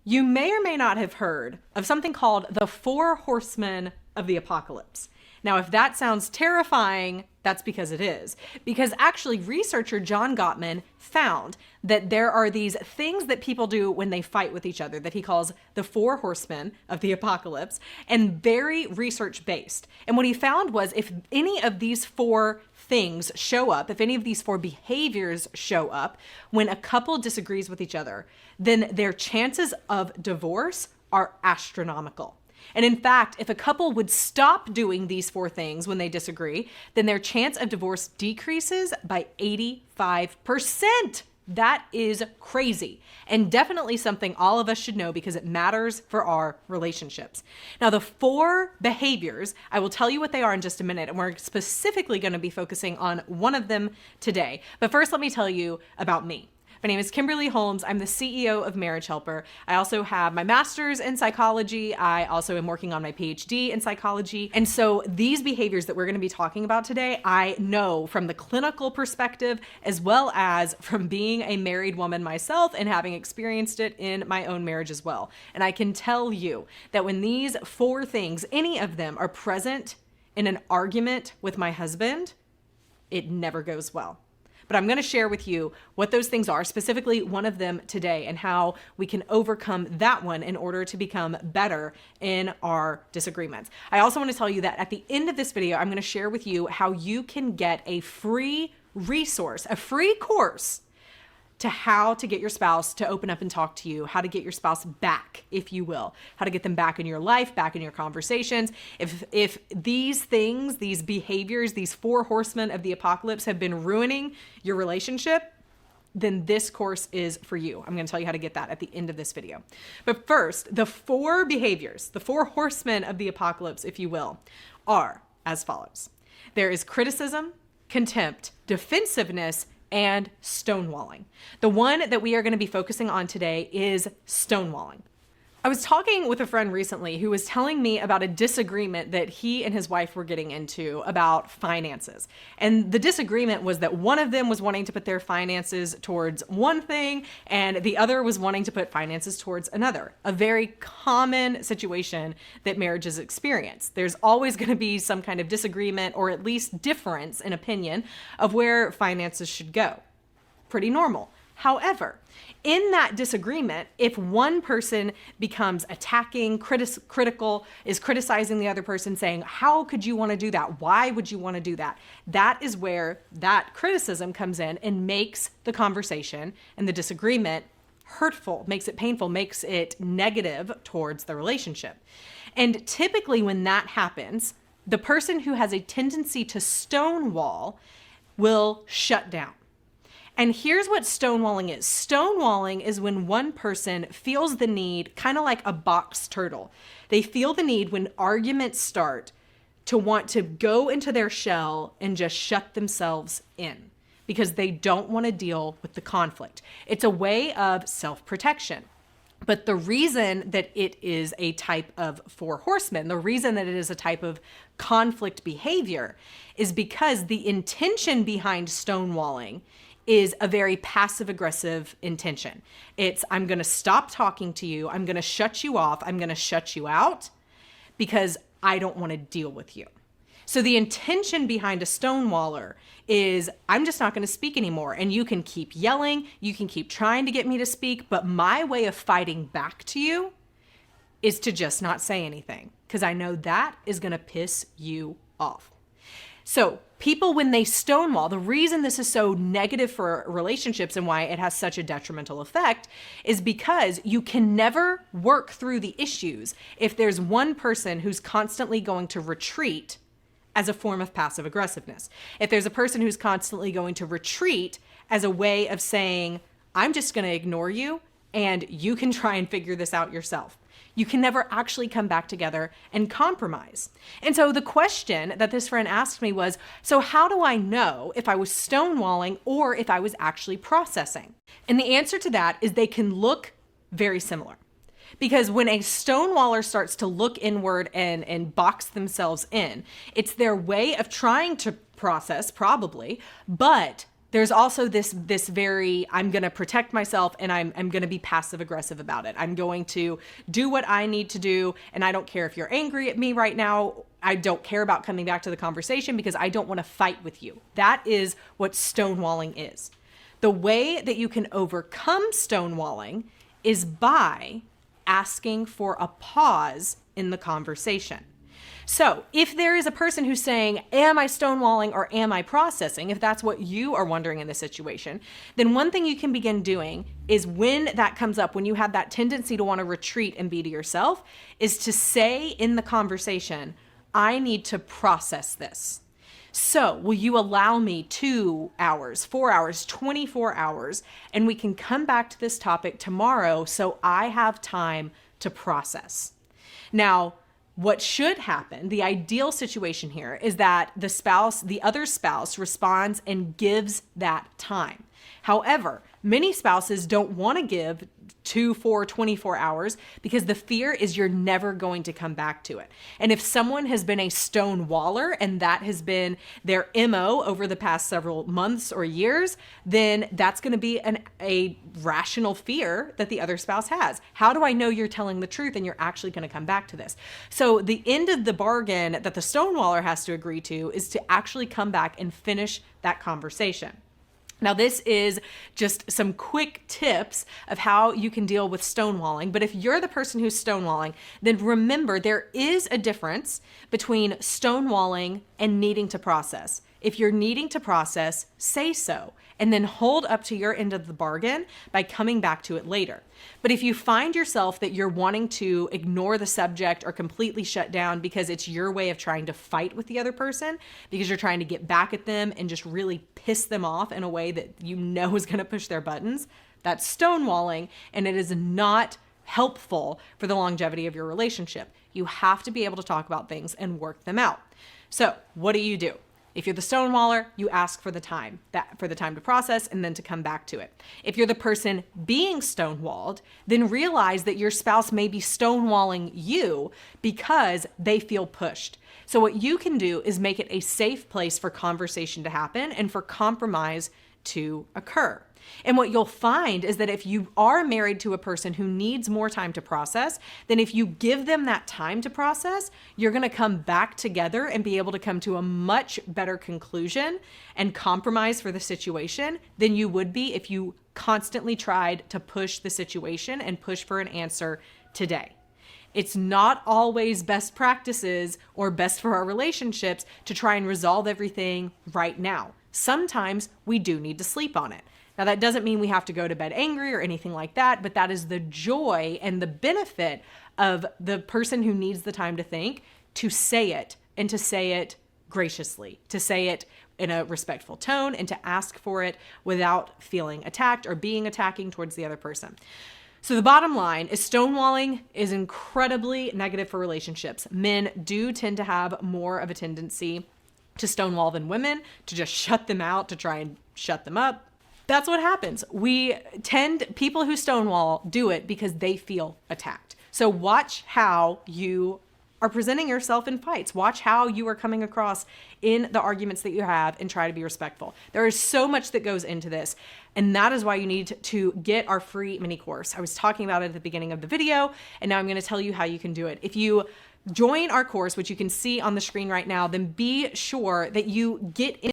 You may or may not have heard of something called the Four Horsemen of the Apocalypse. Now, if that sounds terrifying, that's because it is. Because actually, researcher John Gottman found that there are these things that people do when they fight with each other that he calls the Four Horsemen of the Apocalypse, and very research-based. And what he found was if any of these four things show up, if any of these four behaviors show up when a couple disagrees with each other, then their chances of divorce are astronomical. And in fact, if a couple would stop doing these four things when they disagree, then their chance of divorce decreases by 85%. That is crazy, and definitely something all of us should know because it matters for our relationships. Now, the four behaviors, I will tell you what they are in just a minute, and we're specifically going to be focusing on one of them today. But first, let me tell you about me. My name is Kimberly Holmes. I'm the CEO of Marriage Helper. I also have my master's in psychology. I also am working on my PhD in psychology. And so these behaviors that we're going to be talking about today, I know from the clinical perspective, as well as from being a married woman myself and having experienced it in my own marriage as well. And I can tell you that when these four things, any of them are present in an argument with my husband, it never goes well. But I'm going to share with you what those things are, specifically one of them today, and how we can overcome that one in order to become better in our disagreements. I also want to tell you that at the end of this video, I'm going to share with you how you can get a free resource, a free course to how to get your spouse to open up and talk to you, how to get your spouse back, if you will, how to get them back in your life, back in your conversations. If these things, these behaviors, these four horsemen of the apocalypse have been ruining your relationship, then this course is for you. I'm going to tell you how to get that at the end of this video. But first, the four behaviors, the four horsemen of the apocalypse, if you will, are as follows. There is criticism, contempt, defensiveness, and stonewalling. The one that we are going to be focusing on today is stonewalling. I was talking with a friend recently who was telling me about a disagreement that he and his wife were getting into about finances. And the disagreement was that one of them was wanting to put their finances towards one thing and the other was wanting to put finances towards another. A very common situation that marriages experience. There's always going to be some kind of disagreement or at least difference in opinion of where finances should go. Pretty normal. However, in that disagreement, if one person becomes attacking, critical, is criticizing the other person, saying, how could you want to do that? Why would you want to do that? That is where that criticism comes in and makes the conversation and the disagreement hurtful, makes it painful, makes it negative towards the relationship. And typically when that happens, the person who has a tendency to stonewall will shut down. And here's what stonewalling is. Stonewalling is when one person feels the need, kind of like a box turtle. They feel the need when arguments start to want to go into their shell and just shut themselves in because they don't want to deal with the conflict. It's a way of self-protection. But the reason that it is a type of four horsemen, the reason that it is a type of conflict behavior is because the intention behind stonewalling is a very passive-aggressive intention. It's, I'm going to stop talking to you. I'm going to shut you off. I'm going to shut you out because I don't want to deal with you. So the intention behind a stonewaller is, I'm just not going to speak anymore. And you can keep yelling. You can keep trying to get me to speak. But my way of fighting back to you is to just not say anything because I know that is going to piss you off. So people, when they stonewall, the reason this is so negative for relationships and why it has such a detrimental effect is because you can never work through the issues if there's one person who's constantly going to retreat as a form of passive aggressiveness. If there's a person who's constantly going to retreat as a way of saying, I'm just going to ignore you and you can try and figure this out yourself. You can never actually come back together and compromise. And so the question that this friend asked me was, so how do I know if I was stonewalling or if I was actually processing? And the answer to that is they can look very similar. Because when a stonewaller starts to look inward and box themselves in, it's their way of trying to process, probably, but there's also this very, I'm going to protect myself and I'm going to be passive aggressive about it. I'm going to do what I need to do. And I don't care if you're angry at me right now. I don't care about coming back to the conversation because I don't want to fight with you. That is what stonewalling is. The way that you can overcome stonewalling is by asking for a pause in the conversation. So if there is a person who's saying, am I stonewalling or am I processing? If that's what you are wondering in this situation, then one thing you can begin doing is when that comes up, when you have that tendency to want to retreat and be to yourself, is to say in the conversation, I need to process this. So will you allow me 2 hours, 4 hours, 24 hours, and we can come back to this topic tomorrow so I have time to process. Now, what should happen, the ideal situation here, is that the other spouse responds and gives that time. However, many spouses don't want to give 2, 4, 24 hours because the fear is you're never going to come back to it. And if someone has been a stonewaller and that has been their MO over the past several months or years, then that's going to be a rational fear that the other spouse has. How do I know you're telling the truth and you're actually going to come back to this? So the end of the bargain that the stonewaller has to agree to is to actually come back and finish that conversation. Now, this is just some quick tips of how you can deal with stonewalling. But if you're the person who's stonewalling, then remember there is a difference between stonewalling and needing to process. If you're needing to process, say so, and then hold up to your end of the bargain by coming back to it later. But if you find yourself that you're wanting to ignore the subject or completely shut down because it's your way of trying to fight with the other person, because you're trying to get back at them and just really piss them off in a way that you know is going to push their buttons, that's stonewalling, and it is not helpful for the longevity of your relationship. You have to be able to talk about things and work them out. So what do? If you're the stonewaller, you ask for the time to process and then to come back to it. If you're the person being stonewalled, then realize that your spouse may be stonewalling you because they feel pushed. So what you can do is make it a safe place for conversation to happen and for compromise to occur. And what you'll find is that if you are married to a person who needs more time to process, then if you give them that time to process, you're going to come back together and be able to come to a much better conclusion and compromise for the situation than you would be if you constantly tried to push the situation and push for an answer today. It's not always best practices or best for our relationships to try and resolve everything right now. Sometimes we do need to sleep on it. Now, that doesn't mean we have to go to bed angry or anything like that, but that is the joy and the benefit of the person who needs the time to think, to say it and to say it graciously, to say it in a respectful tone and to ask for it without feeling attacked or being attacking towards the other person. So the bottom line is stonewalling is incredibly negative for relationships. Men do tend to have more of a tendency to stonewall than women, to just shut them out, to try and shut them up. That's what happens. People who stonewall do it because they feel attacked. So watch how you are presenting yourself in fights. Watch how you are coming across in the arguments that you have and try to be respectful. There is so much that goes into this. And that is why you need to get our free mini course. I was talking about it at the beginning of the video, and now I'm going to tell you how you can do it. If you join our course, which you can see on the screen right now, then be sure that you get in